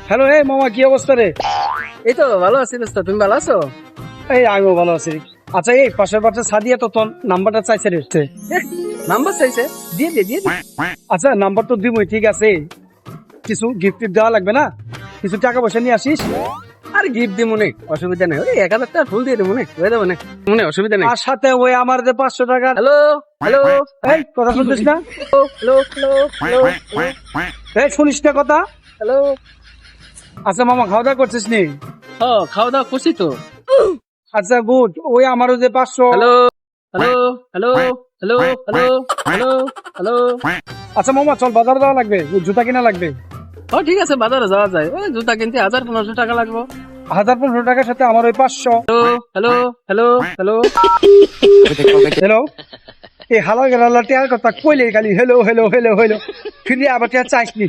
Hello, এই মামা, কি অবস্থা রে? এই তো ভালো আছি দোস্ত, তুমি ভালো আছো? এই আমিও ভালো আছি। আচ্ছা, এই পাশের বাচ্চা সাদিয়া তো তোর নাম্বারটা চাইছে রে। নাম্বার চাইছে, দিয়ে দিয়ে। আচ্ছা, নাম্বার তো দিবই, ঠিক আছে। কিছু গিফট দেওয়া লাগবে না? কিছু টাকা পয়সা নিয়ে আসিস। আর গিফট দিব মনে অসুবিধা নেই, ওই 1000 টাকা ফুল দিয়ে দেবো মনে হয়ে যাবো মনে অসুবিধা নেই। আর সাথে ওই আমার যে 500 টাকা। হ্যালো হ্যালো এই কথা শুনছিস না? হ্যালো হ্যালো হ্যালো এই শুনিস না কথা? হ্যালো। আচ্ছা মামা, খাওয়া দাওয়া করছিস নি? ও খাওয়া দাওয়া করছি তো। আচ্ছা গুড। ওই আমারও যে 500। Hello hello hello hello hello hello hello. আচ্ছা মামা, চল বাজারে যাওয়া লাগবে, জুতা কিনা লাগবে। ও ঠিক আছে, বাজারে যাওয়া যায়, ওই জুতা কিনতে 1000-1500 টাকা লাগবে। 1000-1500 টাকার সাথে আমার ওই 500। Hello hello hello. হ্যালো, এই হালা গেলা টিয়ার কথা কইলে খালি হেলো হেলো হেলো হেলো, ফিরে আবার টিয়া চাইসনি।